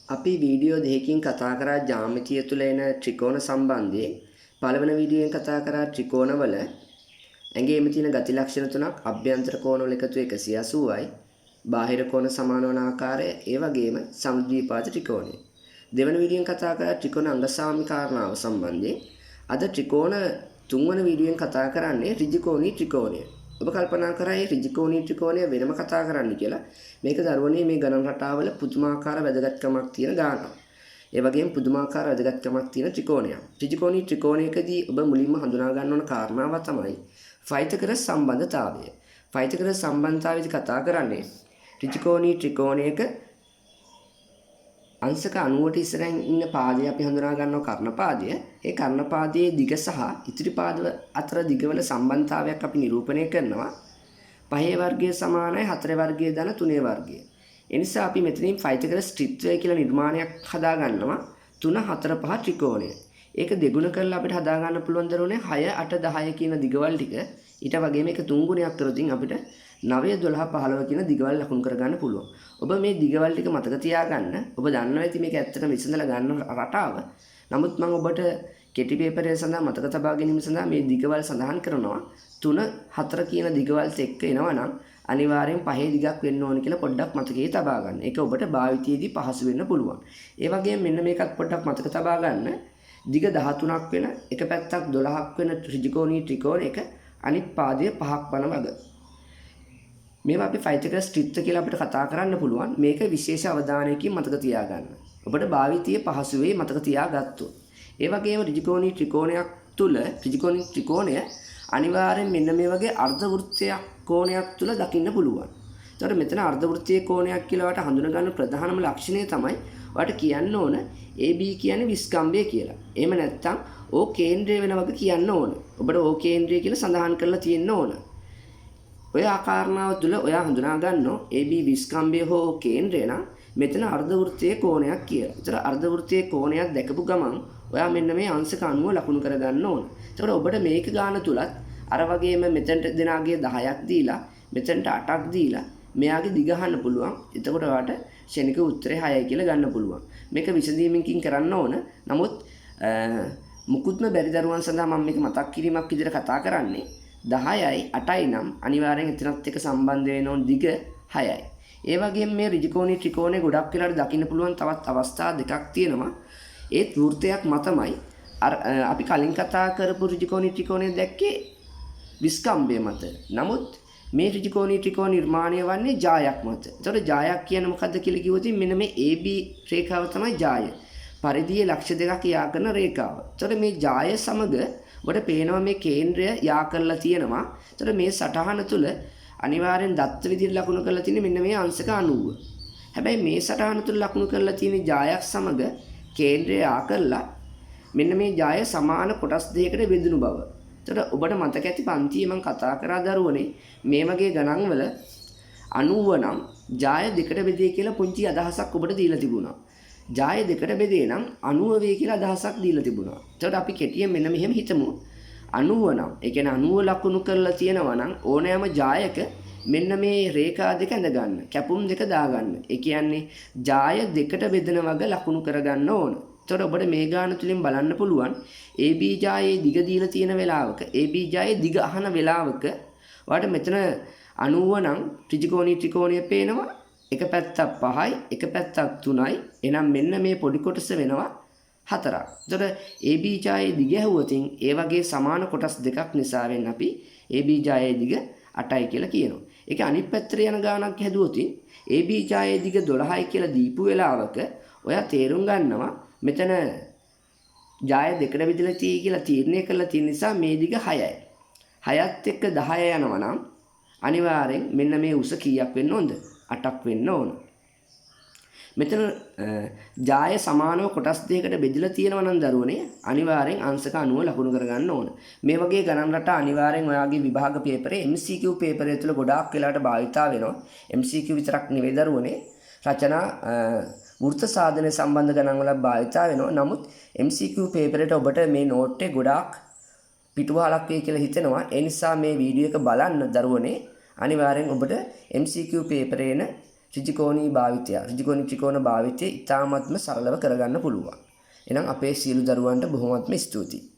අපි වීඩියෝ දෙකකින් කතා කරා ජ්‍යාමිතිය තුළ එන ත්‍රිකෝණ සම්බන්ධයෙන් පළවෙනි වීඩියෝෙන් කතා කරා ත්‍රිකෝණවල ඇඟේම තියෙන ගති ලක්ෂණ තුනක් අභ්‍යන්තර කෝණවල එකතු 180යි බාහිර කෝණ සමාන වන ආකාරය ඒ වගේම සමද්විපාත ත්‍රිකෝණය. දෙවෙනි වීඩියෝෙන් කතා කරා ත්‍රිකෝණ අංගසාමි කාරණාව සම්බන්ධයෙන් අද ත්‍රිකෝණ තුන්වෙනි වීඩියෝෙන් කතා කරන්නේ ඍජුකෝණී ත්‍රිකෝණය. ඔබ කල්පනා කරා මේ ඍජුකෝණී ත්‍රිකෝණය වෙනම කතා කරන්න කියලා. මේක දරුවනේ මේ ගණන් රටාවල පුදුමාකාර වැදගත්කමක් තියෙන ගානක්. ඒ වගේම පුදුමාකාර වැදගත්කමක් තියෙන ත්‍රිකෝණයක්. ත්‍රිකෝණී ත්‍රිකෝණයකදී ඔබ මුලින්ම හඳුනා ගන්න ඕන කාරණාව තමයි ෆයිතගරස් සම්බන්ධතාවය. ෆයිතගරස් සම්බන්ධතාවයේදී කතා කරන්නේ ත්‍රිකෝණී ත්‍රිකෝණයක අංශක 90ට ඉස්සරහින් ඉන්න පාදය අපි හඳුනා ගන්නවා කර්ණපාදය. ඒ කර්ණපාදයේ දිග සහ ඉතිරි පාද අතර දිගවල සම්බන්ධතාවයක් අපි නිරූපණය කරනවා. 5 වර්ගය සමානයි 4 වර්ගය ධන 3 වර්ගය. ඒ නිසා අපි මෙතනින් ෆයිතගරස් ත්‍රිත්වය කියලා නිර්මාණයක් හදා ගන්නවා 3 4 5 ත්‍රිකෝණය. ඒක දෙගුණ කරලා අපිට හදා ගන්න පුළුවන් දරුවනේ 6 8 10 කියන දිගවල් ටික. ඊට වගේම මේක තුන් ගුණයක් කරොතින් අපිට 9 12 15 කියන දිගවල් ලකුණු කරගන්න පුළුවන්. ඔබ මේ දිගවල් ටික මතක තියාගන්න. ඔබ දන්නවා ඇති මේක ඇත්තටම විසඳලා ගන්න රටාව. නමුත් මම ඔබට කෙටි පේපරය සඳහා මතක තබා ගැනීම සඳහා මේ දිගවල් සඳහන් කරනවා 3 4 කියන දිගවල්ත් එක්ක එනවා නම් අනිවාර්යෙන් 5 දිගක් වෙන්න ඕන කියලා පොඩ්ඩක් මතකයේ තබා ගන්න. ඒක ඔබට භාවිතයේදී පහසු වෙන්න පුළුවන්. ඒ වගේම මෙන්න මේකත් පොඩ්ඩක් මතක තබා ගන්න. දිග 13ක් වෙන එක පැත්තක් 12ක් වෙන ත්‍රිකෝණී ත්‍රිකෝණයක අනිත් පාදය 5ක් වන වග. මේවා අපි ෆයිතගරස් ත්‍රිත්ව කියලා අපිට කතා කරන්න පුළුවන්. මේක විශේෂ අවධානයකින් මතක තියාගන්න. ඔබට භාවිතයේ පහසු වෙයි මතක තියාගත්තොත්. ඒ වගේම ත්‍රිකෝණී ත්‍රිකෝණයක් තුල ත්‍රිකෝණී ත්‍රිකෝණය අනිවාර්යෙන් මෙන්න මේ වගේ අර්ධ වෘත්තයක් කෝණයක් තුල දකින්න පුළුවන්. ඒතකොට මෙතන අර්ධ වෘත්තීය කෝණයක් කියලා වට හඳුන ගන්න ප්‍රධානම ලක්ෂණය තමයි වට කියන්න ඕන AB කියන්නේ විස්කම්භය කියලා. එහෙම නැත්නම් O කේන්ද්‍රය වෙන වගේ කියන්න ඕන. ඔබට O කේන්ද්‍රය කියලා සඳහන් කරලා තියෙන්න ඕන. ඔය ආකාරණාව තුල ඔයා හඳුනා ගන්නෝ AB විස්කම්භය හෝ කේන්ද්‍රය නම් මෙතන අර්ධ වෘත්තීය කෝණයක් කියලා. ඒතර අර්ධ වෘත්තීය කෝණයක් දැකපු ගමන් ඔයා මෙන්න මේ අංශක 90 ලකුණු කරගන්න ඕන. ඒතකොට ඔබට මේක ගාන තුලත් අර වගේම මෙතනට දෙනාගේ 10ක් දීලා මෙතනට 8ක් දීලා මෙයාගේ දිග අහන්න පුළුවන්. එතකොට ඔයාට ශනික උත්තරේ 6යි කියලා ගන්න පුළුවන්. මේක විසඳීමකින් කරන්න ඕන. නමුත් මුකුත්ම බැරි දරුවන් සඳහා මම මේක මතක් කිරීමක් විදිහට කතා කරන්නේ 10යි 8යි නම් අනිවාර්යෙන් එතනත් එක්ක සම්බන්ධ වෙන ඕන දිග 6යි. ඒ වගේම මේ ඍජුකෝණී ත්‍රිකෝණය ගොඩක් වෙලාවට දකින්න පුළුවන් තවත් අවස්ථා දෙකක් තියෙනවා. ඒත් වෘත්තයක් මතමයි අපි කලින් කතා කරපු ඍජුකෝණී ත්‍රිකෝණය දැක්කේ විස්කම්භය මත. නමුත් මේ ත්‍රිකෝණී ත්‍රිකෝණ නිර්මාණය වන්නේ ජායක් මත. ඒතකොට ජායක් කියන්නේ මොකද්ද කියලා කිව්වොත් මෙන්න මේ AB රේඛාව තමයි ජාය. පරිධියේ ලක්ෂ දෙකක් යා කරන රේඛාව. ඒතකොට මේ ජාය සමග ඔබට පේනවා මේ කේන්ද්‍රය යා කරලා තියෙනවා. ඒතකොට මේ සටහන තුල අනිවාර්යෙන් දත්ත විදිහට ලකුණු කරලා තියෙන්නේ මෙන්න මේ අංශක 90. හැබැයි මේ සටහන තුල ලකුණු කරලා තියෙන ජායක් සමග කේන්ද්‍රය යා කරලා මෙන්න මේ ජාය සමාන කොටස් දෙකකට බෙදුණු බව. එතකොට ඔබට මතක ඇති පන්තියේ මම කතා කරා දරුවනේ මේ වගේ ගණන් වල 90 නම් ජාය දෙකට බෙදේ කියලා පුංචි අදහසක් ඔබට දීලා තිබුණා. ජාය දෙකට බෙදේ නම් 90 වේ කියලා අදහසක් දීලා තිබුණා. එතකොට අපි කෙටියෙන් මෙන්න මෙහෙම හිතමු. 90 නම් ඒ කියන්නේ 90 ලකුණු කරලා තියෙනවා නම් ඕනෑම ජායක මෙන්න මේ රේඛා දෙක ඇඳ ගන්න. කැපුම් දෙක දා ගන්න. ඒ කියන්නේ ජාය දෙකට බෙදෙන වගේ ලකුණු කරගන්න ඕන. එතකොට ඔබට මේ ගාන තුලින් බලන්න පුළුවන් AB ජායේ දිග දීලා තියෙන වෙලාවක AB ජායේ දිග අහන වෙලාවක ඔයාලට මෙතන 90 නම් ත්‍රිකෝණී ත්‍රිකෝණය පේනවා. එක පැත්තක් 5යි එක පැත්තක් 3යි. එහෙනම් මෙන්න මේ පොඩි කොටස වෙනවා 4ක්. එතකොට AB ජායේ දිග ඇහුවොතින් ඒ වගේ සමාන කොටස් දෙකක් නිසා වෙන්න අපි AB ජායේ දිග 8යි කියලා කියනවා. ඒක අනිත් පැත්තට යන ගානක් හැදුවොතින් AB ජායේ දිග 12යි කියලා දීපු වෙලාවක ඔයා තේරුම් ගන්නවා මෙතන ජාය දෙකට බෙදලා තියෙයි කියලා තීරණය කරලා තියෙන නිසා මේ දිග 6යි. 6ත් එක්ක 10 යනවා නම් අනිවාර්යෙන් මෙන්න මේ උස කීයක් වෙන්න ඕනද? 8ක් වෙන්න ඕන. මෙතන ජාය සමානව කොටස් දෙකකට බෙදලා තියෙනවා නම් දරුවනේ අනිවාර්යෙන් අංශක 90 ලකුණු කරගන්න ඕන. මේ වගේ ගණන් රට අනිවාර්යෙන් ඔයාගේ විභාග පේපරේ MCQ පේපරය තුළ ගොඩාක් වෙලාවට භාවිතා වෙනවා. MCQ විතරක් නෙවෙයි දරුවනේ රචනා වෘත්ත සාධනය සම්බන්ධ ගණන් වල භාවිතා වෙනවා. නමුත් MCQ පේපරේට ඔබට මේ නෝට් එක ගොඩාක් පිටුවහලක් වෙයි කියලා හිතෙනවා. ඒ නිසා මේ වීඩියෝ එක බලන්න දරුවනේ අනිවාර්යෙන් ඔබට MCQ පේපරේන ත්‍රිකෝණී භාවිතය ත්‍රිකෝණී ත්‍රිකෝණ භාවිතය ඉතාමත්ම සරලව කරගන්න පුළුවන්. එහෙනම් අපේ සියලු දරුවන්ට බොහොමත්ම ස්තුතියි.